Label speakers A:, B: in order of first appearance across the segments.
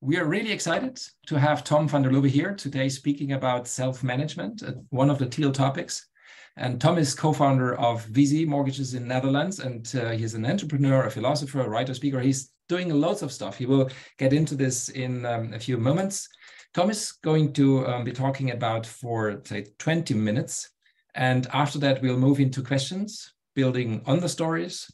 A: We are really excited to have Tom van der Lubbe here today speaking about self-management, one of the Teal topics. And Tom is co-founder of Viisi Mortgages in Netherlands, and he's an entrepreneur, a philosopher, a writer, speaker. He's doing loads of stuff. He will get into this in a few moments. Tom is going to be talking about for, say, 20 minutes. And after that, we'll move into questions, building on the stories.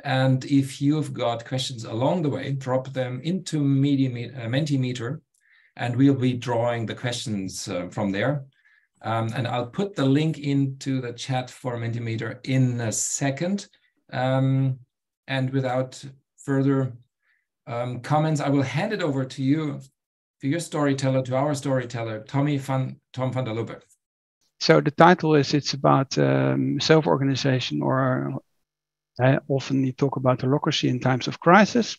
A: And if you've got questions along the way, drop them into Mentimeter, and we'll be drawing the questions from there. And I'll put the link into the chat for Mentimeter in a second. And without further comments, I will hand it over to you, to your storyteller, to our storyteller, Tom van der Lubbe.
B: So the title is, it's about self-organization, or often you talk about holacracy in times of crisis.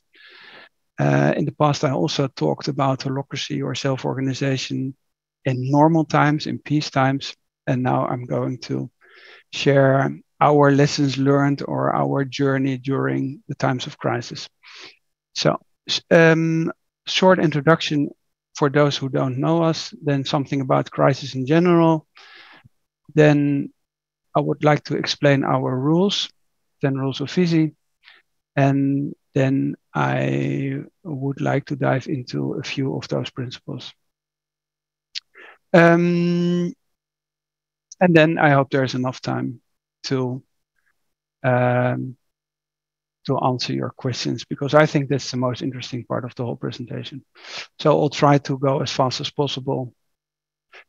B: In the past, I also talked about holacracy or self-organization in normal times, in peace times. And now I'm going to share our lessons learned or our journey during the times of crisis. So short introduction for those who don't know us, then something about crisis in general. Then I would like to explain our rules, 10 rules of Viisi. And then I would like to dive into a few of those principles. And then I hope there's enough time to answer your questions, because I think that's the most interesting part of the whole presentation. So I'll try to go as fast as possible.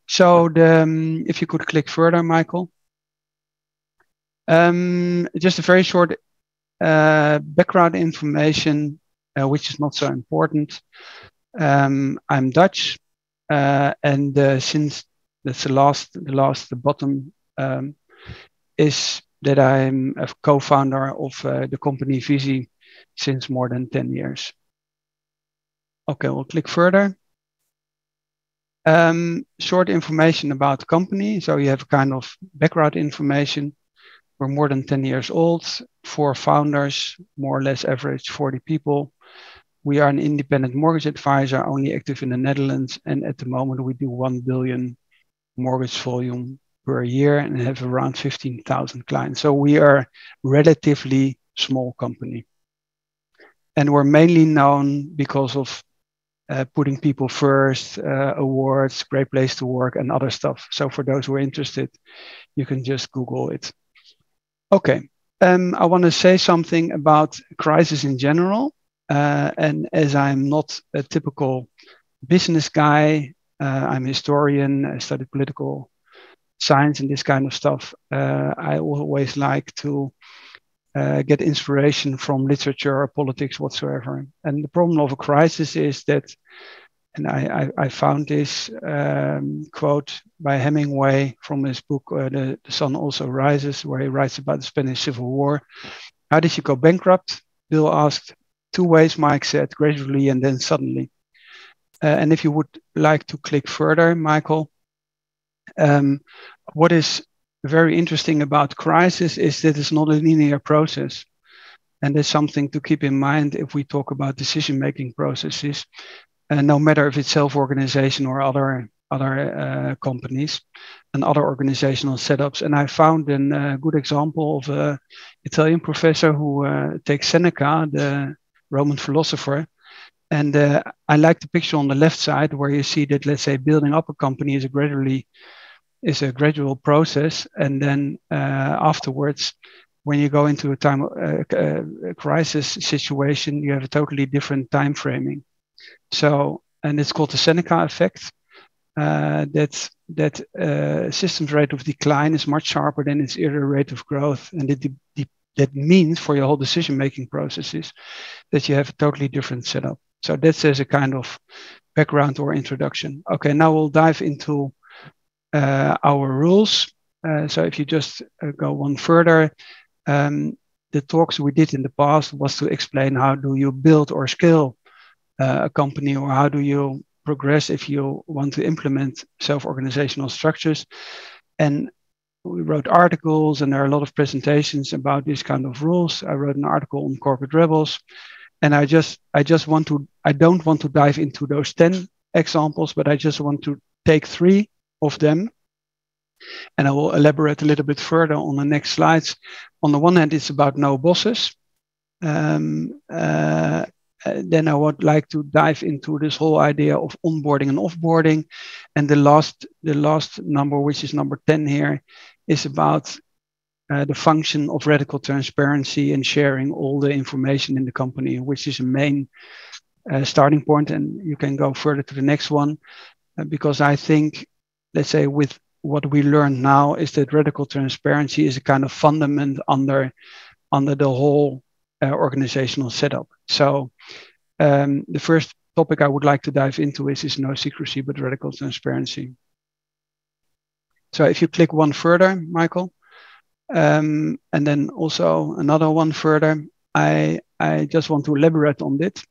B: So if you could click further, Michael. Just a very short background information, which is not so important. I'm Dutch, and since that's the bottom is that I'm a co-founder of the company Viisi since more than 10 years. Okay, we'll click further. Short information about the company. So you have kind of background information. We're more than 10 years old, 4 founders, more or less average 40 people. We are an independent mortgage advisor, only active in the Netherlands. And at the moment, we do 1 billion mortgage volume per year and have around 15,000 clients. So we are a relatively small company. And we're mainly known because of putting people first, awards, great place to work, and other stuff. So for those who are interested, you can just Google it. Okay, I want to say something about crisis in general. And as I'm not a typical business guy, I'm a historian, I studied political science and this kind of stuff. I always like to get inspiration from literature or politics whatsoever. And the problem of a crisis is that, and I found this quote by Hemingway from his book, The Sun Also Rises, where he writes about the Spanish Civil War. How did you go bankrupt? Bill asked. 2 ways, Mike said, gradually and then suddenly. And if you would like to click further, Michael, what is very interesting about crisis is that it's not a linear process. And that's something to keep in mind if we talk about decision-making processes, no matter if it's self-organization or other companies and other organizational setups. And I found a good example of an Italian professor who takes Seneca, the Roman philosopher. And I like the picture on the left side where you see that, let's say, building up a company is a gradual process. And then afterwards, when you go into a crisis situation, you have a totally different time framing. So, and it's called the Seneca effect. That system's rate of decline is much sharper than its earlier rate of growth. And that means for your whole decision-making processes that you have a totally different setup. So that's as a kind of background or introduction. Okay, now we'll dive into our rules. So if you just go one further, the talks we did in the past was to explain how do you build or scale a company, or how do you progress if you want to implement self-organizational structures. And we wrote articles, and there are a lot of presentations about these kind of rules. I wrote an article on corporate rebels. And I don't want to dive into those 10 examples, but I just want to take 3 of them. And I will elaborate a little bit further on the next slides. On the one hand, it's about no bosses. Then I would like to dive into this whole idea of onboarding and offboarding. And the last number, which is number 10 here, is about the function of radical transparency and sharing all the information in the company, which is a main starting point. And you can go further to the next one, because I think, let's say, with what we learn now is that radical transparency is a kind of fundament under the whole organizational setup. So the first topic I would like to dive into is no secrecy, but radical transparency. So if you click one further, Michael, and then also another one further, I just want to elaborate on it.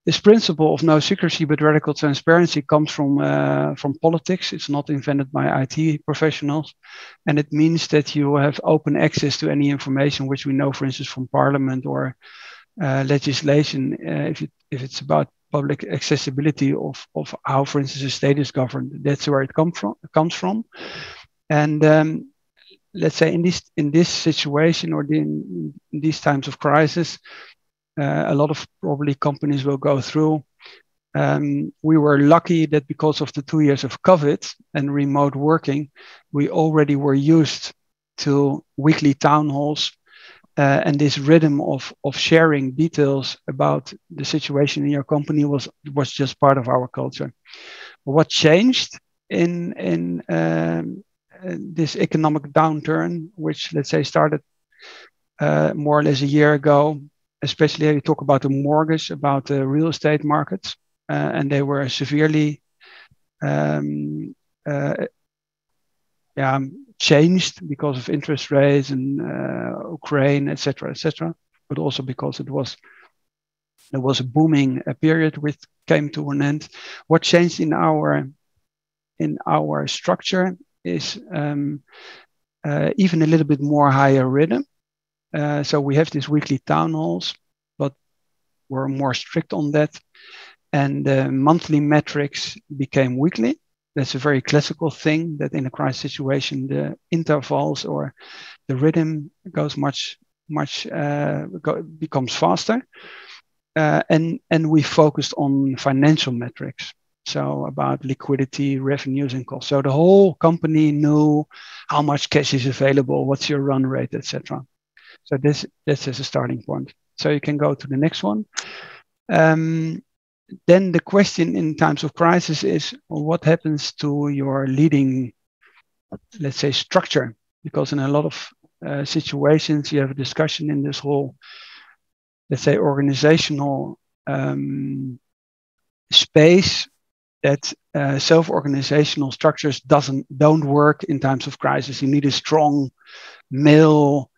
B: This principle of no secrecy but radical transparency comes from politics. It's not invented by IT professionals, and it means that you have open access to any information which we know, for instance, from Parliament or legislation. If it's about public accessibility of how, for instance, a state is governed, that's where it comes from. And let's say in this situation or in these times of crisis, a lot of probably companies will go through. We were lucky that because of the 2 years of COVID and remote working, we already were used to weekly town halls, and this rhythm of sharing details about the situation in your company was just part of our culture. What changed in this economic downturn, which, let's say, started more or less a year ago, especially when you talk about the mortgage, about the real estate markets, and they were severely changed because of interest rates and Ukraine, etc., but also because there was a booming period which came to an end. What changed in our structure is even a little bit more higher rhythm. So we have these weekly town halls, but we're more strict on that. And monthly metrics became weekly. That's a very classical thing, that in a crisis situation, the intervals or the rhythm goes becomes faster. And we focused on financial metrics. So about liquidity, revenues, and costs. So the whole company knew how much cash is available, what's your run rate, etc. So this is a starting point. So you can go to the next one. Then the question in times of crisis is, well, what happens to your leading, let's say, structure? Because in a lot of situations, you have a discussion in this whole, let's say, organizational space that self-organizational structures don't work in times of crisis. You need a strong male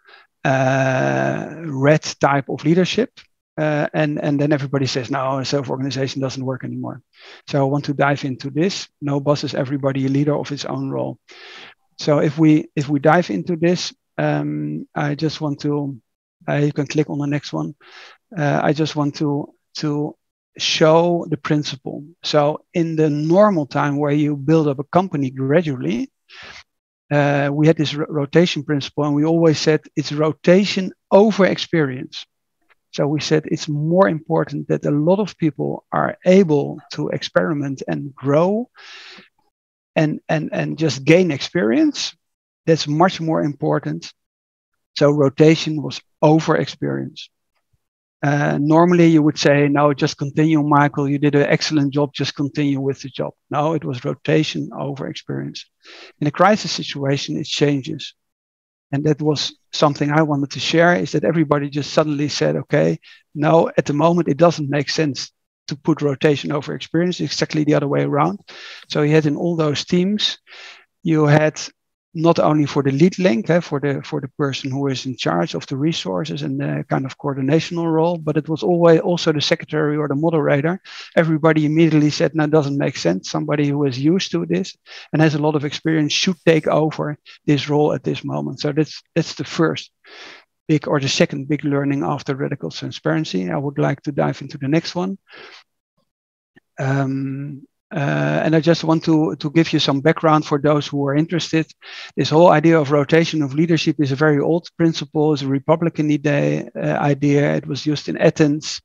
B: red type of leadership. And then everybody says, no, self-organization doesn't work anymore. So I want to dive into this. No boss is everybody a leader of his own role. So if we dive into this, I just want to, you can click on the next one. I just want to show the principle. So in the normal time where you build up a company gradually, we had this rotation principle, and we always said it's rotation over experience. So we said it's more important that a lot of people are able to experiment and grow and just gain experience. That's much more important. So rotation was over experience. Normally you would say, no, just continue, Michael, you did an excellent job, just continue with the job. No, it was rotation over experience. In a crisis situation, it changes. And that was something I wanted to share, is that everybody just suddenly said, okay, no, at the moment, it doesn't make sense to put rotation over experience, exactly the other way around. So you had in all those teams, you had not only for the lead link, for the person who is in charge of the resources and the kind of coordinational role, but it was always also the secretary or the moderator. Everybody immediately said, no, it doesn't make sense. Somebody who is used to this and has a lot of experience should take over this role at this moment. So that's the first. big, or the second big learning after radical transparency. I would like to dive into the next one. And I just want to give you some background for those who are interested. This whole idea of rotation of leadership is a very old principle. It's a Republican idea. It was used in Athens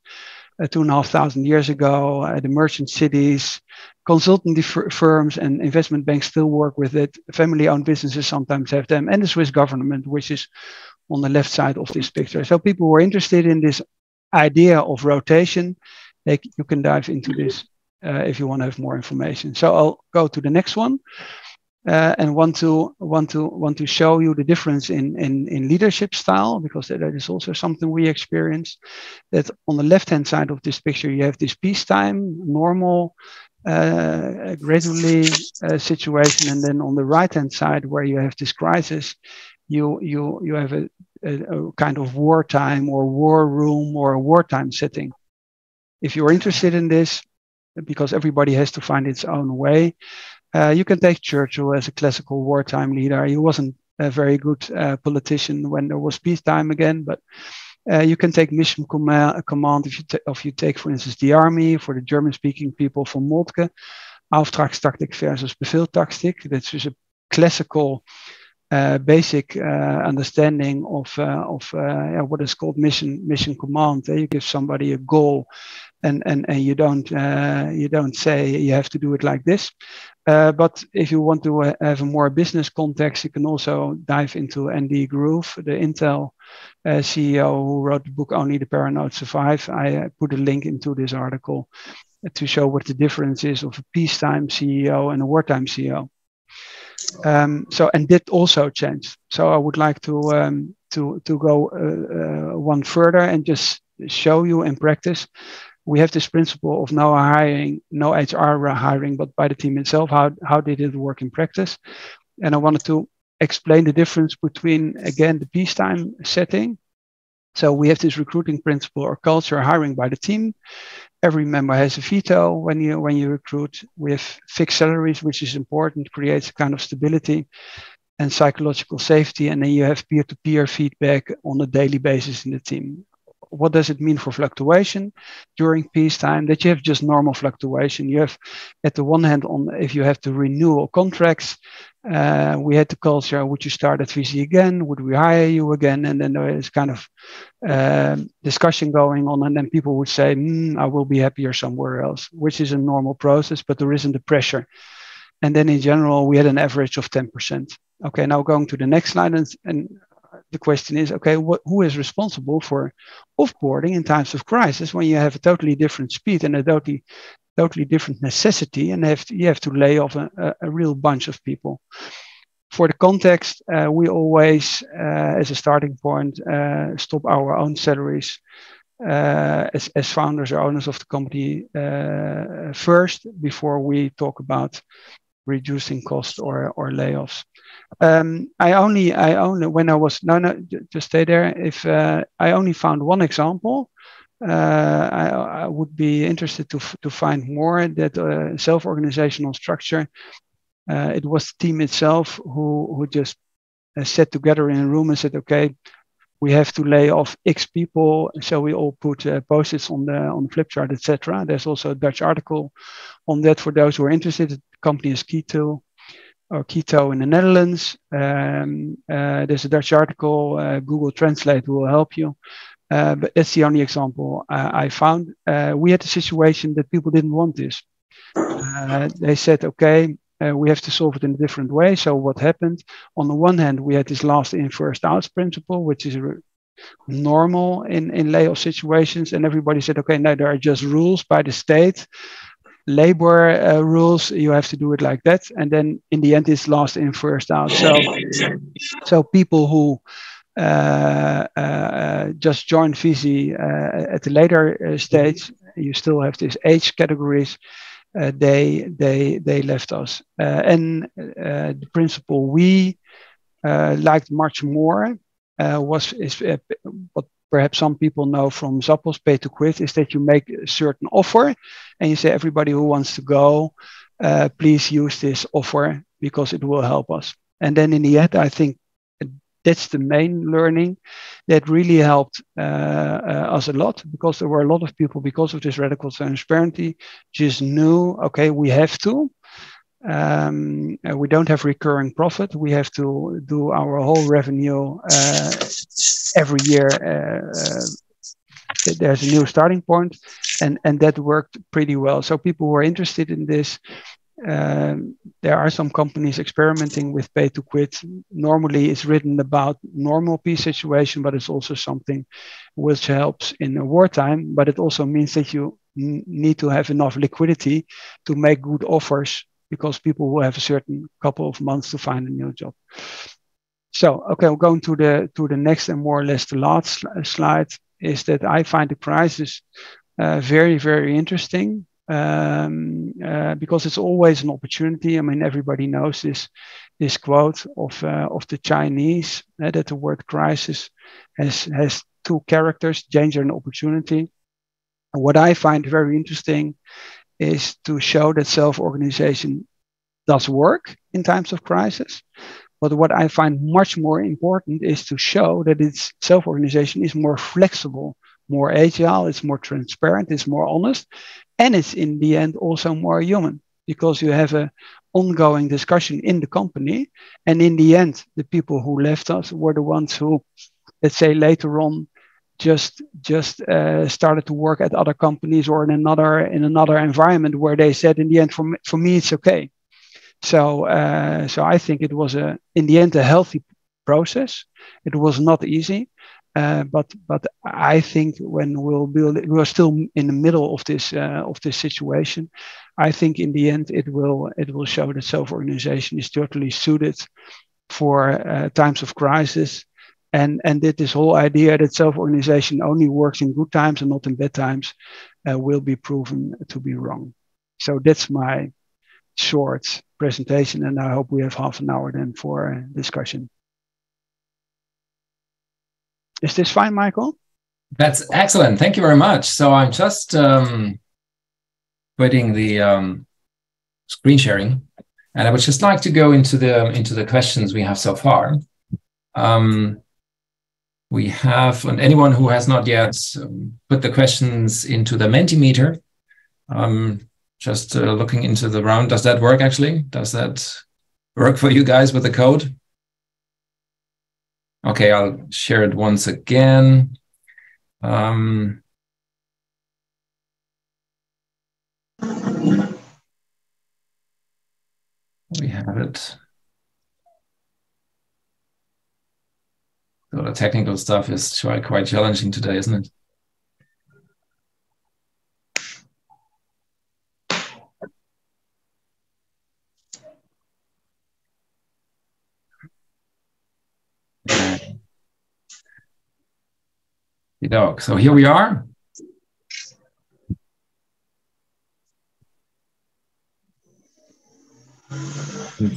B: 2,500 years ago. The merchant cities, consultancy firms, and investment banks still work with it. Family-owned businesses sometimes have them, and the Swiss government, which is on the left side of this picture. So people who are interested in this idea of rotation, you can dive into this if you want to have more information. So I'll go to the next one and want to show you the difference in leadership style, because that is also something we experience. That on the left-hand side of this picture, you have this peacetime, normal, gradually situation, and then on the right-hand side, where you have this crisis, you have a kind of wartime or war room or a wartime setting. If you're interested in this, because everybody has to find its own way, you can take Churchill as a classical wartime leader. He wasn't a very good politician when there was peacetime again, but you can take mission command if you take, for instance, the army. For the German-speaking people, von Moltke, Auftragstaktik versus Befehltaktik. That's just a classical basic understanding of what is called mission command. You give somebody a goal, and you don't say you have to do it like this. But if you want to have a more business context, you can also dive into Andy Grove, the Intel CEO who wrote the book Only the Paranoid Survive. I put a link into this article to show what the difference is of a peacetime CEO and a wartime CEO. And that also changed. So I would like to go one further and just show you in practice. We have this principle of no hiring, no HR hiring, but by the team itself. How did it work in practice? And I wanted to explain the difference between, again, the peacetime setting. So we have this recruiting principle or culture, hiring by the team. Every member has a veto when you recruit. We have fixed salaries, which is important, creates a kind of stability and psychological safety. And then you have peer-to-peer feedback on a daily basis in the team. What does it mean for fluctuation during peacetime? That you have just normal fluctuation. You have, at the one hand, if you have to renew contracts, we had the culture, would you start at Viisi again? Would we hire you again? And then there is kind of discussion going on, and then people would say, I will be happier somewhere else, which is a normal process, but there isn't the pressure. And then in general, we had an average of 10%. Okay, now going to the next slide, and the question is, okay, who is responsible for offboarding in times of crisis when you have a totally different speed and a totally different necessity, and you have to lay off a real bunch of people? For the context, we always, as a starting point, stop our own salaries as founders or owners of the company first, before we talk about reducing cost or layoffs. I only when I was just stay there. If I only found one example, I would be interested to find more. That self-organizational structure. It was the team itself who just sat together in a room and said, okay, we have to lay off X people, so we all put post-its on the flip chart, etc. There's also a Dutch article on that for those who are interested. The company is Keto in the Netherlands. There's a Dutch article. Google Translate will help you. But that's the only example I found. We had a situation that people didn't want this. They said, okay, we have to solve it in a different way. So what happened? On the one hand, we had this last in, first out principle, which is normal in layoff situations. And everybody said, okay, now there are just rules by the state. Labor rules, you have to do it like that. And then in the end, it's last in, first out. So people who just joined Viisi at the later stage, you still have these age categories. They left us. And the principle we liked much more was what perhaps some people know from Zappos Pay to Quit, is that you make a certain offer and you say, everybody who wants to go, please use this offer because it will help us. And then in the end, I think that's the main learning that really helped us a lot, because there were a lot of people, because of this radical transparency, just knew, okay, we have to. We don't have recurring profit. We have to do our whole revenue every year. There's a new starting point, and that worked pretty well. So people were interested in this. There are some companies experimenting with pay to quit. Normally it's written about normal peace situation, but it's also something which helps in a wartime. But it also means that you need to have enough liquidity to make good offers, because people will have a certain couple of months to find a new job. So, okay, we're going to the next and more or less the last slide, is that I find the crisis very, very interesting. Because it's always an opportunity. I mean, everybody knows this quote of the Chinese, that the word crisis has two characters, danger and opportunity. And what I find very interesting is to show that self-organization does work in times of crisis. But what I find much more important is to show that its self-organization is more flexible, more agile, it's more transparent, it's more honest, and it's in the end also more human, because you have an ongoing discussion in the company. And in the end, the people who left us were the ones who, let's say, later on just started to work at other companies or in another environment, where they said, in the end, for me it's okay. So I think it was in the end a healthy process. It was not easy. But I think when we are still in the middle of this situation. I think in the end it will show that self-organization is totally suited for times of crisis, and that this whole idea that self-organization only works in good times and not in bad times will be proven to be wrong. So that's my short presentation, and I hope we have half an hour then for discussion. Is this fine, Michael?
A: That's excellent. Thank you very much. So I'm just quitting the screen sharing, and I would just like to go into the questions we have so far. We have, and anyone who has not yet put the questions into the Mentimeter, just looking into the round. Does that work actually? Does that work for you guys with the code? Okay, I'll share it once again. We have it. So the technical stuff is quite challenging today, isn't it? So here we are.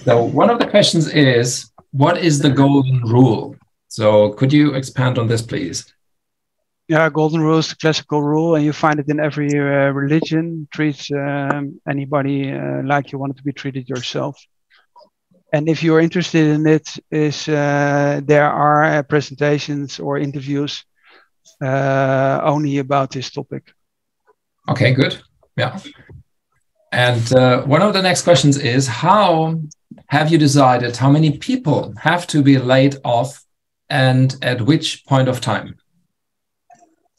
A: So one of the questions is, what is the golden rule? So could you expand on this, please?
B: Yeah, golden rule is the classical rule, and you find it in every religion. Treat anybody like you want to be treated yourself. And if you're interested in it, there are presentations or interviews only about this topic.
A: Okay, good. Yeah. And one of the next questions is, how have you decided how many people have to be laid off and at which point of time?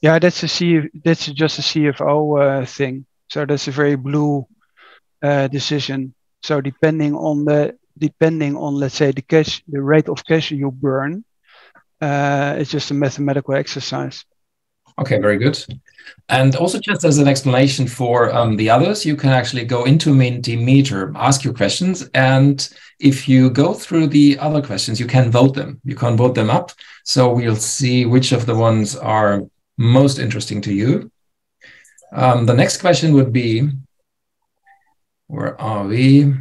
B: Yeah, that's just a CFO thing. So that's a very blue decision. So depending on let's say the rate of cash you burn, it's just a mathematical exercise.
A: Okay, very good. And also, just as an explanation for the others, you can actually go into Mentimeter, ask your questions, and if you go through the other questions, you can vote them. You can vote them up, so we'll see which of the ones are most interesting to you. The next question would be, where are we?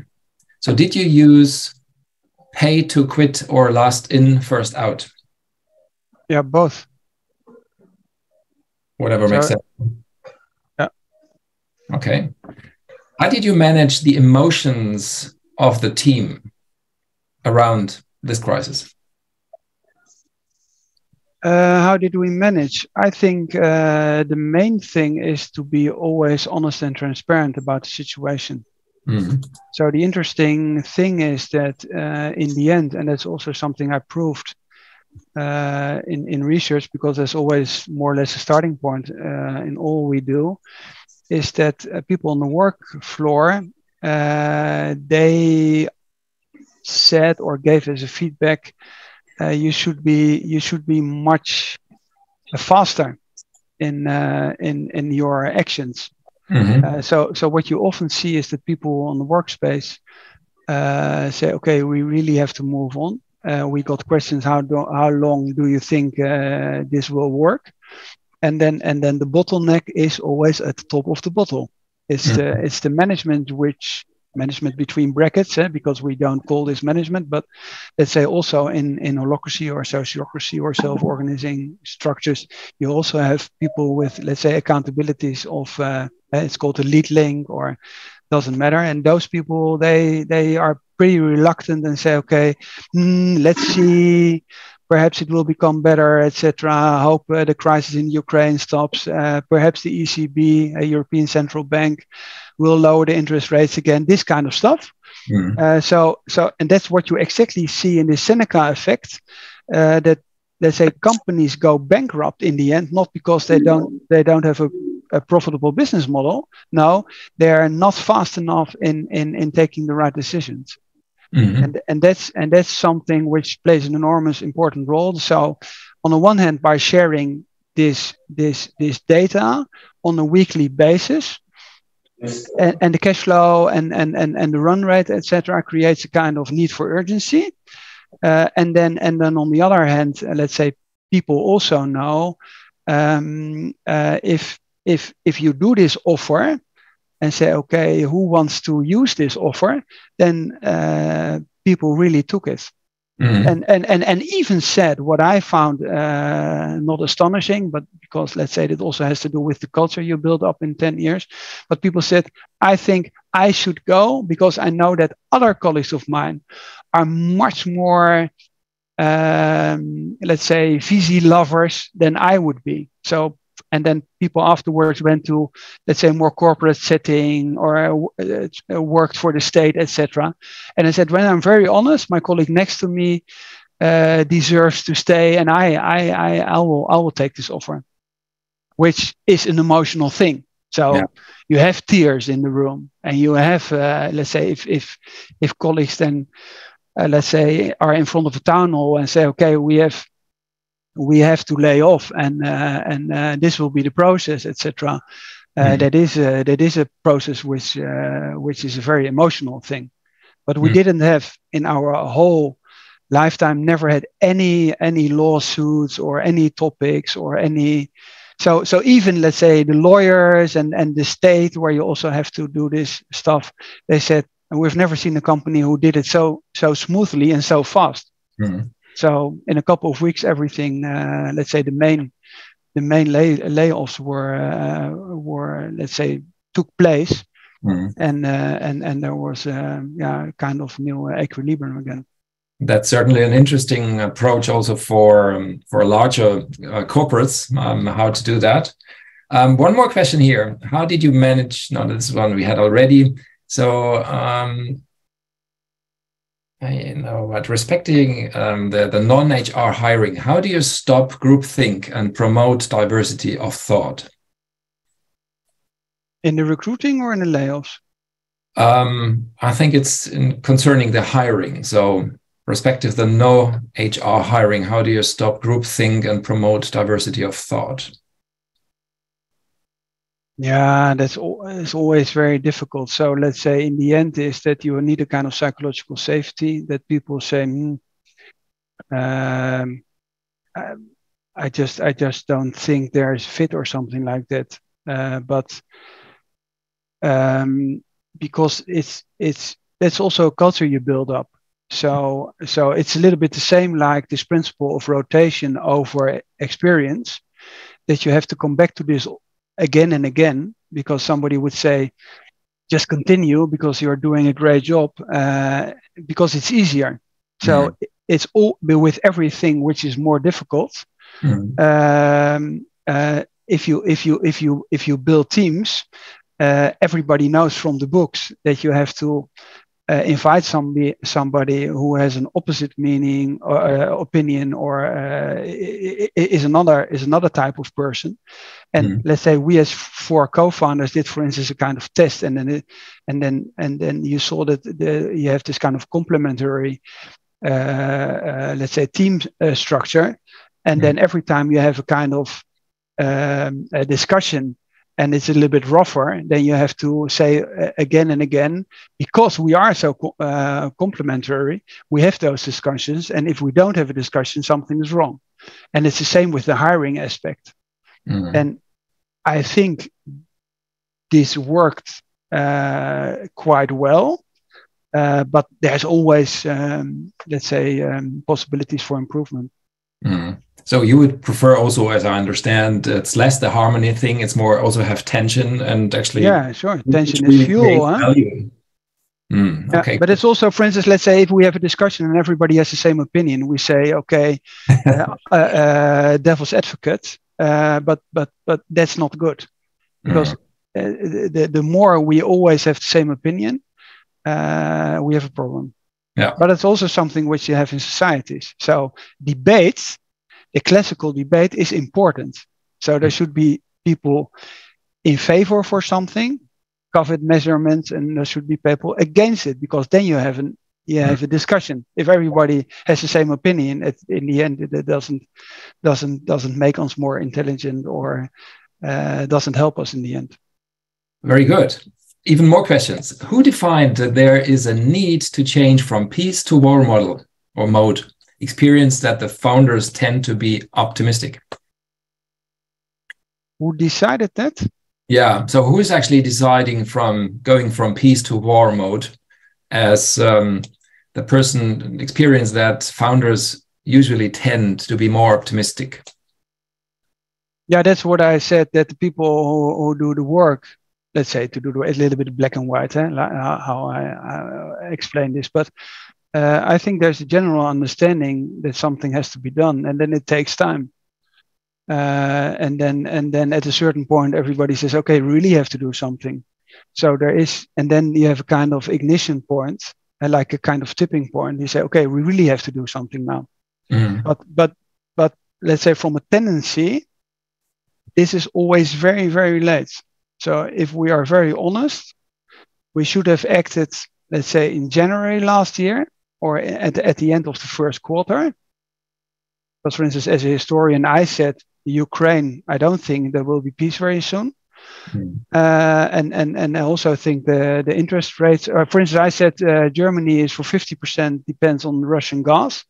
A: So did you use pay to quit or last in, first out?
B: Yeah, both.
A: Whatever makes sense.
B: Yeah.
A: Okay. How did you manage the emotions of the team around this crisis?
B: How did we manage? I think the main thing is to be always honest and transparent about the situation.
A: Mm-hmm.
B: So the interesting thing is that in the end, and that's also something I proved in research, because there's always more or less a starting point in all we do, is that people on the work floor, they said or gave us a feedback, you should be much faster in your actions.
A: Mm-hmm.
B: So what you often see is that people on the workspace say, okay, we really have to move on. We got questions. How long do you think this will work? And then the bottleneck is always at the top of the bottle. It's the management, which management between brackets, because we don't call this management, but let's say also in holacracy or sociocracy or self-organizing structures, you also have people with, let's say, accountabilities of it's called a lead link, or doesn't matter. And those people, they are pretty reluctant and say, okay, let's see, perhaps it will become better, etc. Hope the crisis in Ukraine stops. Perhaps the ECB, a European Central Bank, will lower the interest rates again. This kind of stuff. And that's what you exactly see in the Seneca effect. That, let's say, companies go bankrupt in the end, not because they don't have a profitable business model. No, they're not fast enough in taking the right decisions. Mm-hmm. And that's something which plays an enormous important role. So on the one hand, by sharing this data on a weekly basis, and the cash flow and the run rate, etc., creates a kind of need for urgency. And then on the other hand, let's say people also know if you do this offer and say, okay, who wants to use this offer, then people really took it. Mm-hmm. And even said what I found not astonishing, but because, let's say, it also has to do with the culture you build up in 10 years. But people said, I think I should go because I know that other colleagues of mine are much more, let's say, Viisi lovers than I would be. So, and then people afterwards went to, let's say, more corporate setting or worked for the state, etc. And I said, when I'm very honest, my colleague next to me deserves to stay, and I will take this offer, which is an emotional thing. So you have tears in the room, and you have, let's say, if colleagues then, let's say, are in front of a town hall and say, okay, we have to lay off, and this will be the process, etc. That is a process which is a very emotional thing. But we didn't have in our whole lifetime, never had any lawsuits or any topics or any. So even, let's say, the lawyers and the state, where you also have to do this stuff, they said, and we've never seen a company who did it so smoothly and so fast. Mm-hmm. So in a couple of weeks, everything, let's say, the main layoffs were, let's say, took place, and there was kind of new equilibrium again.
A: That's certainly an interesting approach also for larger corporates, how to do that. One more question here: how did you manage? No, this one we had already. So. I know, but respecting the non-HR hiring, how do you stop groupthink and promote diversity of thought?
B: In the recruiting or in the layoffs?
A: I think it's concerning the hiring. So, respective the no HR hiring, how do you stop groupthink and promote diversity of thought?
B: Yeah, that's always very difficult. So let's say in the end is that you need a kind of psychological safety, that people say, I just don't think there's fit or something like that. But because that's also a culture you build up. So it's a little bit the same like this principle of rotation over experience, that you have to come back to this again and again, because somebody would say, just continue because you're doing a great job, because it's easier. So it's all with everything which is more difficult. If you build teams, everybody knows from the books that you have to invite somebody who has an opposite meaning or opinion, or is another type of person. And let's say we as 4 co-founders did, for instance, a kind of test, and then you saw that you have this kind of complementary, let's say, team structure, and then every time you have a kind of a discussion and it's a little bit rougher, then you have to say again and again, because we are so complementary, we have those discussions. And if we don't have a discussion, something is wrong. And it's the same with the hiring aspect. And I think this worked quite well, but there's always, let's say, possibilities for improvement.
A: So you would prefer also, as I understand, it's less the harmony thing, it's more also have tension and actually...
B: Yeah, sure. Tension is fuel. Huh? Okay. But it's also, for instance, let's say if we have a discussion and everybody has the same opinion, we say, okay, devil's advocate, but that's not good. Because the more we always have the same opinion, we have a problem.
A: Yeah.
B: But it's also something which you have in societies. So debates, the classical debate is important. So there should be people in favor for something, COVID measurements, and there should be people against it, because then you have a discussion. If everybody has the same opinion, in the end, it doesn't make us more intelligent, or doesn't help us in the end.
A: Very good. Even more questions. Who defined that there is a need to change from peace to war model or mode? Experience that the founders tend to be optimistic.
B: Who decided that?
A: Yeah. So who is actually deciding from going from peace to war mode, as the person experienced that founders usually tend to be more optimistic?
B: Yeah, that's what I said, that the people who do the work, let's say, to do a little bit black and white, how I explain this, but I think there's a general understanding that something has to be done, and then it takes time. And then at a certain point, everybody says, okay, we really have to do something. So there is, and then you have a kind of ignition point, like a kind of tipping point. You say, okay, we really have to do something now. But let's say from a tendency, this is always very, very late. So if we are very honest, we should have acted, let's say, in January last year, or at the end of the first quarter. Because, for instance, as a historian, I said, Ukraine, I don't think there will be peace very soon. And I also think the interest rates, for instance, I said Germany is for 50% depends on Russian gas.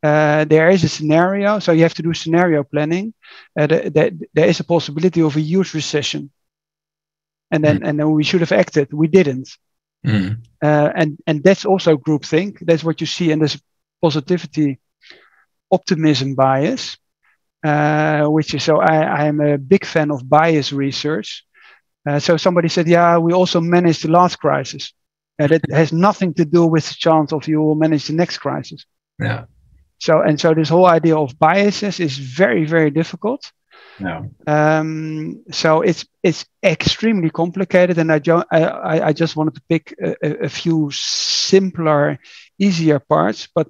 B: There is a scenario, so you have to do scenario planning. There is a possibility of a huge recession. And then we should have acted. We didn't. And that's also groupthink. That's what you see. And there's positivity, optimism bias, which is, so I am a big fan of bias research. So somebody said, yeah, we also managed the last crisis. That has nothing to do with the chance of you will manage the next crisis.
A: Yeah.
B: So this whole idea of biases is very, very difficult.
A: Yeah.
B: So it's extremely complicated, and I just wanted to pick a few simpler, easier parts. But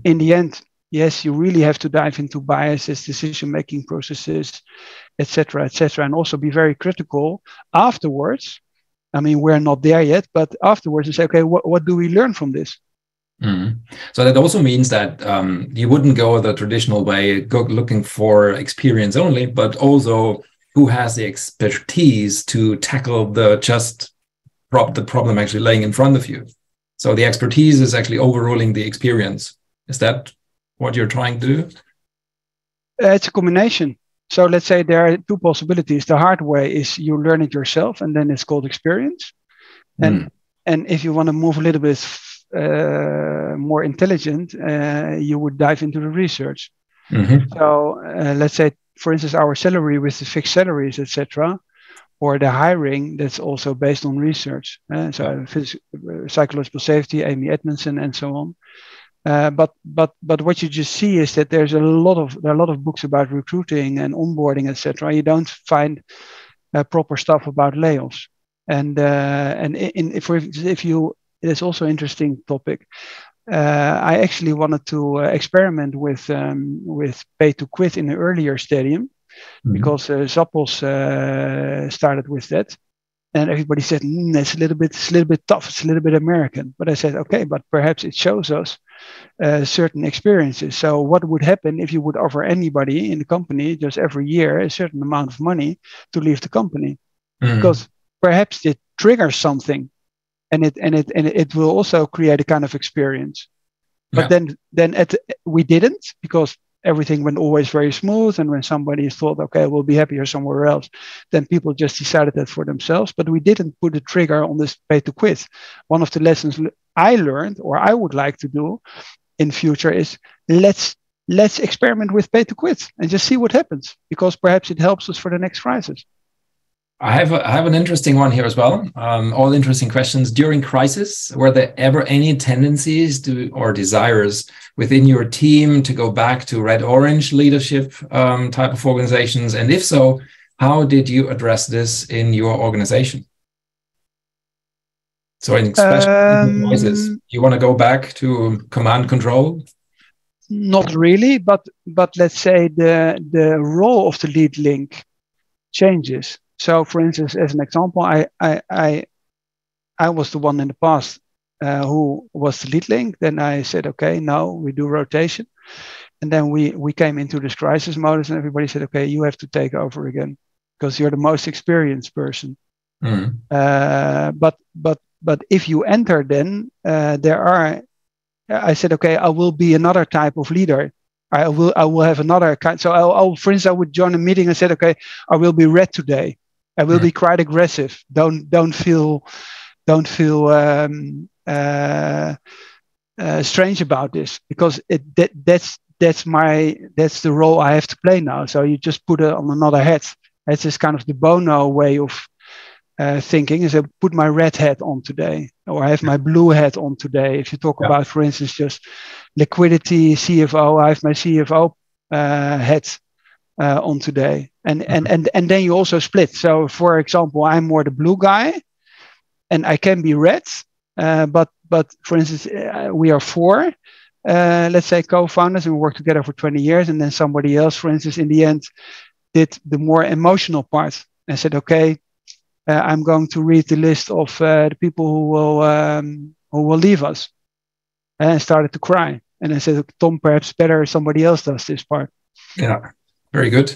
B: in the end, yes, you really have to dive into biases, decision-making processes, etc., and also be very critical afterwards. I mean, we're not there yet, but afterwards, you say, okay, what do we learn from this?
A: So that also means that you wouldn't go the traditional way, looking for experience only, but also who has the expertise to tackle the problem actually laying in front of you. So the expertise is actually overruling the experience. Is that what you're trying to do?
B: It's a combination. So let's say there are two possibilities. The hard way is you learn it yourself, and then it's called experience. And if you want to move a little bit more intelligent, you would dive into the research. So let's say, for instance, our salary with the fixed salaries, etc., or the hiring, that's also based on research. So psychological safety, Amy Edmondson, and so on. But what you just see is that there are a lot of books about recruiting and onboarding, etc. You don't find proper stuff about layoffs. And if you, it's also an interesting topic. I actually wanted to experiment with pay to quit in an earlier stadium, because Zappos started with that. And everybody said, it's a little bit tough. It's a little bit American. But I said, okay, but perhaps it shows us certain experiences. So what would happen if you would offer anybody in the company just every year a certain amount of money to leave the company? Because perhaps it triggers something, and it will also create a kind of experience. But then we didn't, because everything went always very smooth. And when somebody thought, okay, we'll be happier somewhere else, then people just decided that for themselves. But we didn't put a trigger on this pay to quit. One of the lessons I learned, or I would like to do in future, is let's experiment with pay to quit and just see what happens, because perhaps it helps us for the next crisis.
A: I have an interesting one here as well. All interesting questions. During crisis, were there ever any tendencies or desires within your team to go back to red-orange leadership type of organizations? And if so, how did you address this in your organization? So in special crisis, you want to go back to command control?
B: Not really, but let's say the role of the lead link changes. So, for instance, as an example, I was the one in the past who was the lead link. Then I said, okay, now we do rotation. And then we came into this crisis modus, and everybody said, okay, you have to take over again because you're the most experienced person. But if you enter, then I said, okay, I will be another type of leader. I will have another kind. So I'll, for instance, I would join a meeting and said, okay, I will be red today. I will be quite aggressive. Don't feel strange about this, because that's the role I have to play now. So you just put it on another hat. It's just kind of the Bono way of thinking, is I put my red hat on today, or I have my blue hat on today. If you talk about, for instance, just liquidity, CFO, I have my CFO hat on today, and then you also split. So, for example, I'm more the blue guy, and I can be red. But for instance, we are four, let's say, co-founders, and we worked together for 20 years. And then somebody else, for instance, in the end, did the more emotional part and said, okay, I'm going to read the list of the people who will leave us, and I started to cry. And I said, Tom, perhaps better somebody else does this part.
A: Yeah, very good.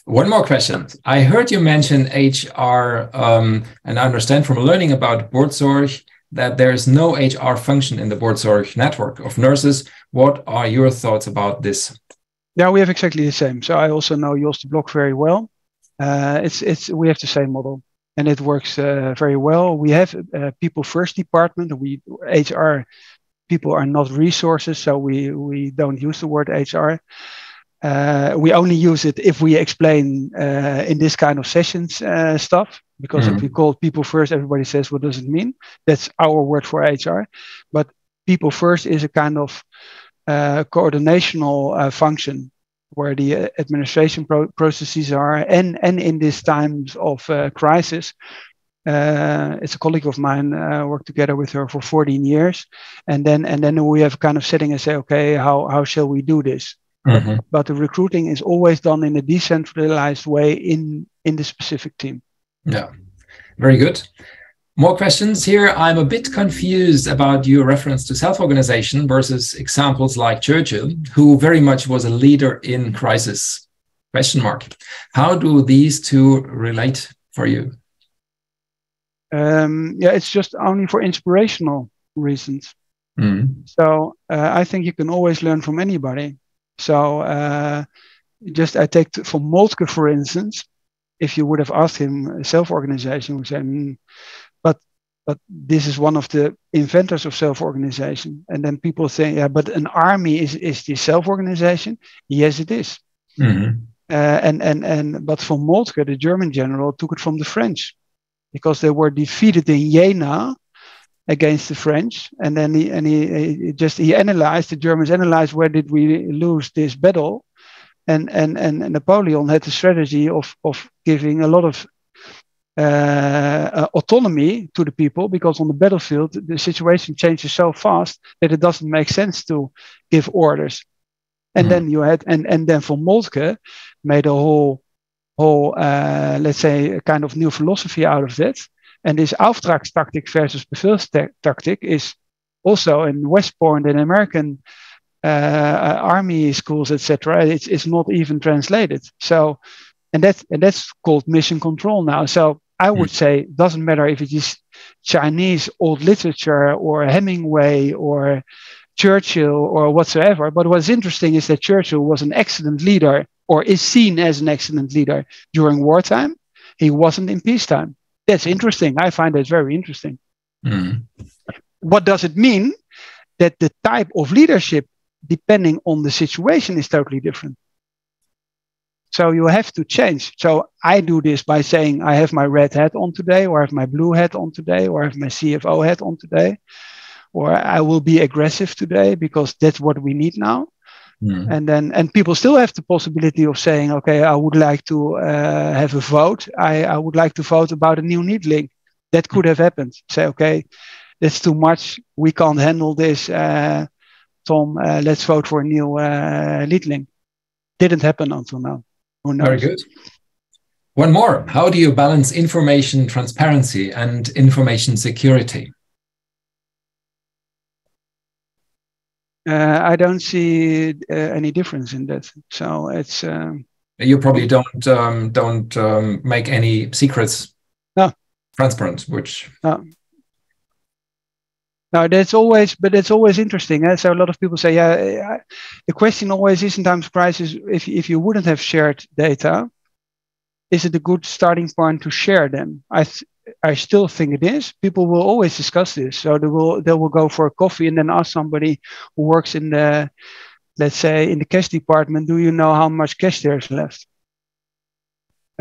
A: One more question. I heard you mention HR, and I understand from learning about Boordzorg that there is no HR function in the Boordzorg network of nurses. What are your thoughts about this?
B: Yeah, we have exactly the same. So I also know Jos de Blok very well. We have the same model, and it works very well. We have a people first department. HR people are not resources, so we don't use the word HR. We only use it if we explain in this kind of sessions stuff, because if we call it people first, everybody says, what does it mean? That's our word for HR. But people first is a kind of coordinational function where the administration processes are, and in these times of crisis. It's a colleague of mine, worked together with her for 14 years. And then we have kind of setting and say, okay, how shall we do this? But the recruiting is always done in a decentralized way in the specific team.
A: Yeah, very good. More questions here. I'm a bit confused about your reference to self-organization versus examples like Churchill, who very much was a leader in crisis. ? How do these two relate for you?
B: It's just only for inspirational reasons. So I think you can always learn from anybody. So just I take from Moltke, for instance. If you would have asked him self-organization, would say, but this is one of the inventors of self-organization. And then people say, yeah, but an army is the self-organization. Yes, it is. But from Moltke, the German general, took it from the French, because they were defeated in Jena against the French, and then he analyzed, the Germans analyzed, where did we lose this battle, and Napoleon had the strategy of giving a lot of autonomy to the people, because on the battlefield the situation changes so fast that it doesn't make sense to give orders. And then you had and then von Moltke made a whole let's say a kind of new philosophy out of that. And this Auftragstactic versus Befehlstactic is also in West Point and American army schools, etc. It's not even translated. So, and that's called mission control now. So I would say it doesn't matter if it is Chinese old literature or Hemingway or Churchill or whatsoever. But what's interesting is that Churchill was an excellent leader, or is seen as an excellent leader during wartime. He wasn't in peacetime. That's interesting. I find that very interesting. What does it mean? That the type of leadership, depending on the situation, is totally different. So you have to change. So I do this by saying I have my red hat on today, or I have my blue hat on today, or I have my CFO hat on today, or I will be aggressive today because that's what we need now. And people still have the possibility of saying, okay, I would like to have a vote. I would like to vote about a new needling. That could have happened. Say, okay, that's too much. We can't handle this. Tom, let's vote for a new needling. Didn't happen until now. Who knows?
A: Very good. One more. How do you balance information transparency and information security?
B: I don't see any difference in that. So it's
A: you probably don't make any secrets transparent, which
B: no, that's always interesting. So a lot of people say, the question always is in times of crisis, if you wouldn't have shared data, is it a good starting point to share them? I still think it is. People will always discuss this. So they will go for a coffee and then ask somebody who works in the, let's say, in the cash department, do you know how much cash there's left?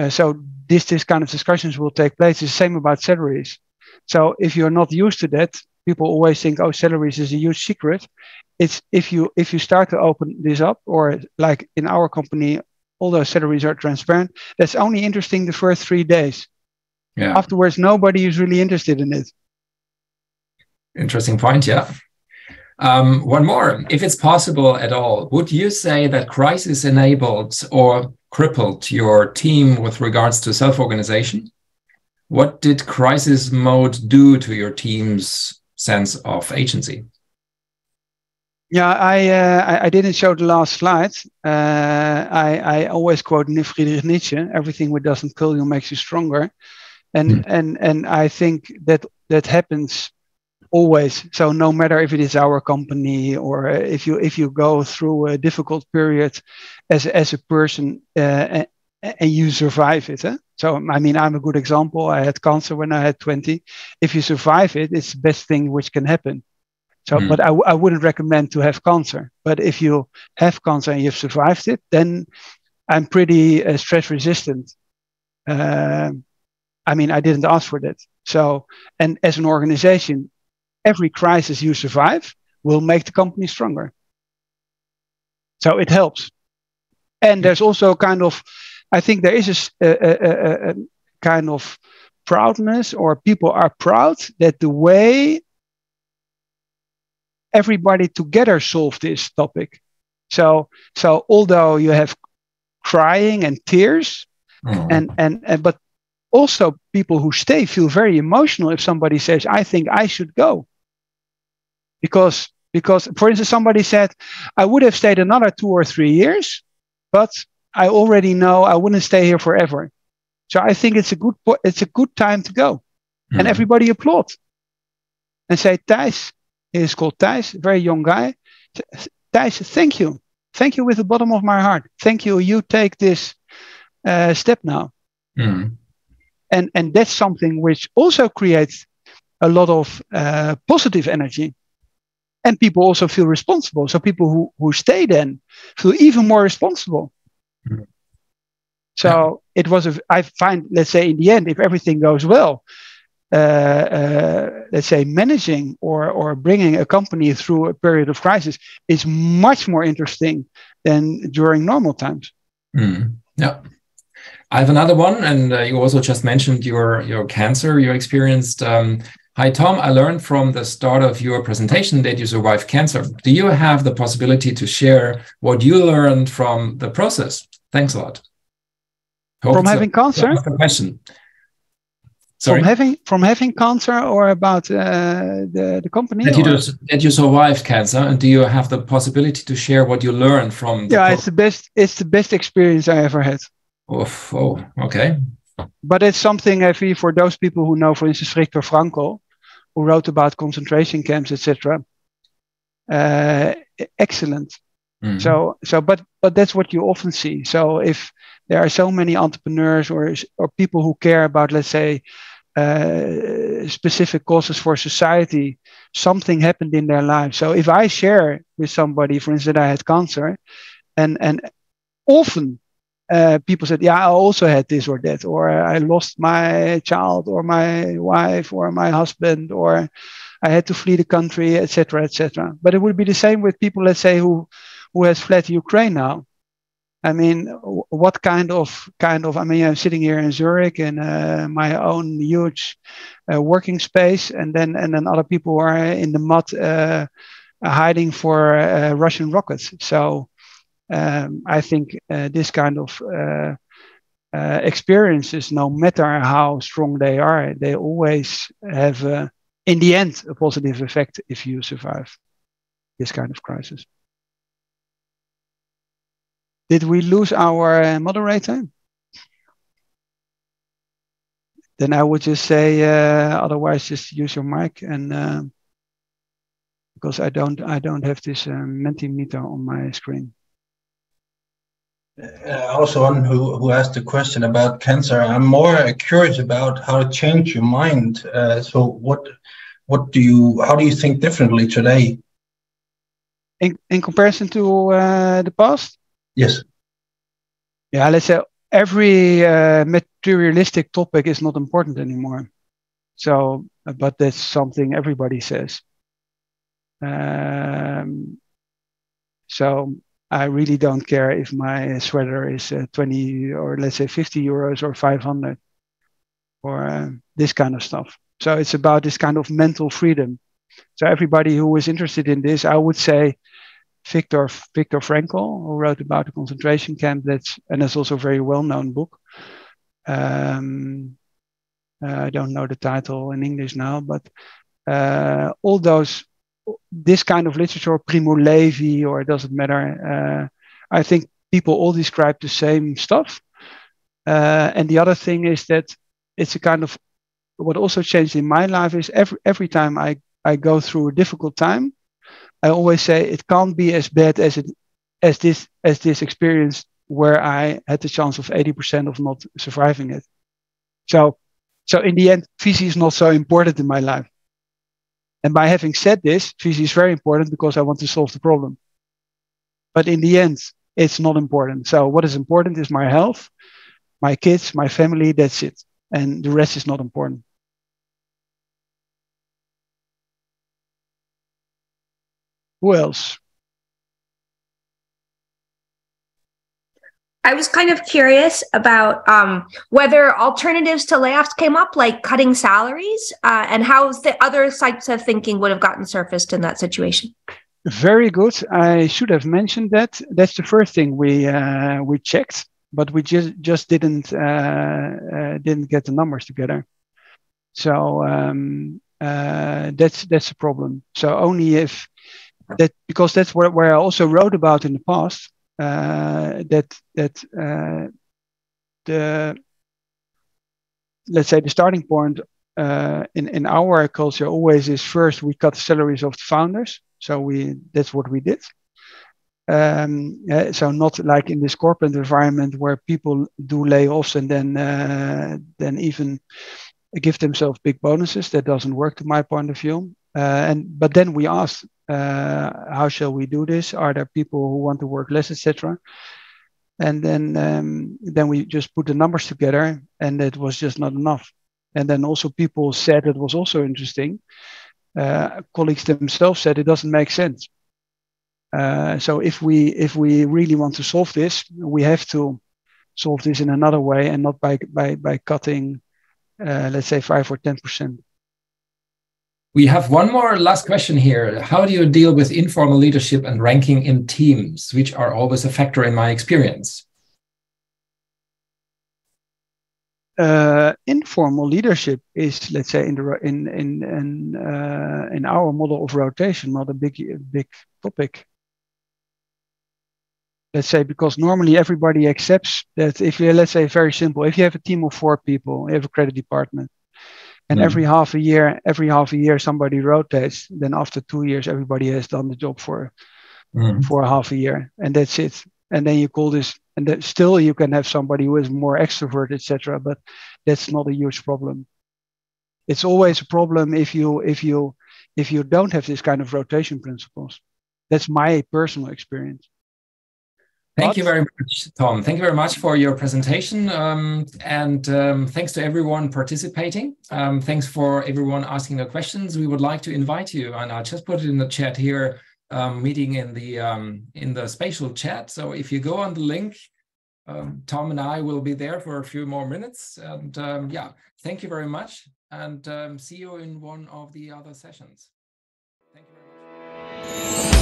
B: So this kind of discussions will take place. It's the same about salaries. So if you're not used to that, people always think, oh, salaries is a huge secret. It's if you start to open this up, or like in our company, all those salaries are transparent. That's only interesting the first 3 days.
A: Yeah.
B: Afterwards, nobody is really interested in it.
A: Interesting point, yeah. One more. If it's possible at all, would you say that crisis enabled or crippled your team with regards to self-organization? What did crisis mode do to your team's sense of agency?
B: Yeah, I didn't show the last slide. I always quote Friedrich Nietzsche, everything which doesn't kill you makes you stronger. And I think that happens always. So no matter if it is our company, or if you go through a difficult period as a person and you survive it. So I mean, I'm a good example. I had cancer when I had 20. If you survive it, it's the best thing which can happen. So, but I wouldn't recommend to have cancer. But if you have cancer and you've survived it, then I'm pretty stress resistant. I mean, I didn't ask for that. So, and as an organization, every crisis you survive will make the company stronger. So it helps. And there's also kind of, I think there is a kind of proudness, or people are proud that the way everybody together solved this topic. So although you have crying and tears, but also people who stay feel very emotional if somebody says, I think I should go. Because for instance, somebody said, I would have stayed another 2 or 3 years, but I already know I wouldn't stay here forever. So I think it's a good time to go. And everybody applaud and say, Thijs, he is called Thijs, a very young guy. Thijs, thank you. Thank you with the bottom of my heart. Thank you. You take this step now. And that's something which also creates a lot of positive energy. And people also feel responsible. So people who stay then feel even more responsible. So it was, I find, let's say in the end, if everything goes well, let's say, managing or bringing a company through a period of crisis is much more interesting than during normal times.
A: Yeah. I have another one, and you also just mentioned your cancer you experienced. Hi, Tom. I learned from the start of your presentation that you survived cancer. Do you have the possibility to share what you learned from the process? Thanks a lot.
B: From having cancer?
A: Question. Sorry?
B: From having cancer, or about the company?
A: That you survived cancer, and do you have the possibility to share what you learned from the
B: it's the best experience I ever had.
A: Oh, okay.
B: But it's something for those people who know, for instance, Viktor Frankl, who wrote about concentration camps, etc. Excellent. But that's what you often see. So if there are so many entrepreneurs or people who care about, let's say, specific causes for society, something happened in their life. So if I share with somebody, for instance, that I had cancer, and often people said, yeah, I also had this or that, or I lost my child or my wife or my husband, or I had to flee the country, etc., etc. But it would be the same with people, let's say, who has fled Ukraine now. I mean, what kind of? I mean, I'm sitting here in Zurich in my own huge working space, and then other people are in the mud hiding for Russian rockets. So I think this kind of experiences, no matter how strong they are, they always have, in the end, a positive effect if you survive this kind of crisis. Did we lose our moderator? Then I would just say, otherwise, just use your mic, and because I don't have this Mentimeter on my screen.
C: Also, one who asked a question about cancer. I'm more curious about how to change your mind. So, how do you think differently today?
B: In comparison to the past?
C: Yes.
B: Yeah, let's say every materialistic topic is not important anymore. So, but that's something everybody says. So I really don't care if my sweater is 20 or let's say 50 euros or 500 or this kind of stuff. So it's about this kind of mental freedom. So everybody who is interested in this, I would say Viktor Frankl, who wrote about the concentration camp. That's also a very well-known book. I don't know the title in English now, but all this kind of literature, Primo Levi, or it doesn't matter. I think people all describe the same stuff. And the other thing is that it's a kind of, what also changed in my life is every time I go through a difficult time, I always say it can't be as bad as this experience where I had the chance of 80% of not surviving it. So in the end, Viisi is not so important in my life. And by having said this, Viisi is very important because I want to solve the problem. But in the end, it's not important. So what is important is my health, my kids, my family, that's it. And the rest is not important. Who else?
D: I was kind of curious about whether alternatives to layoffs came up, like cutting salaries, and how the other types of thinking would have gotten surfaced in that situation.
B: Very good. I should have mentioned that. That's the first thing we checked, but we just didn't get the numbers together. So that's a problem. So only if that, because that's where I also wrote about in the past. That the, let's say, the starting point in our culture always is first we cut the salaries of the founders. So that's what we did. So not like in this corporate environment where people do layoffs and then even give themselves big bonuses. That doesn't work to my point of view. But then we asked, how shall we do this? Are there people who want to work less, etc.? And then we just put the numbers together, and it was just not enough. And then also people said, it was also interesting, colleagues themselves said it doesn't make sense. So if we really want to solve this, we have to solve this in another way and not by cutting, let's say 5 or 10%.
A: We have one more last question here. How do you deal with informal leadership and ranking in teams, which are always a factor in my experience?
B: Informal leadership is, let's say, in our model of rotation, not a big topic. Let's say, because normally everybody accepts that if you, let's say, very simple, if you have a team of 4 people, you have a credit department, and every half a year somebody rotates, then after 2 years everybody has done the job for half a year, and that's it. And then you call this, and that still you can have somebody who is more extrovert, etc. But that's not a huge problem. It's always a problem if you don't have this kind of rotation principles. That's my personal experience.
A: Thank you very much, Tom. Thank you very much for your presentation. And thanks to everyone participating. Thanks for everyone asking the questions. We would like to invite you, and I just put it in the chat here, meeting in the spatial chat. So if you go on the link, Tom and I will be there for a few more minutes. And yeah, thank you very much. And see you in one of the other sessions. Thank you very much.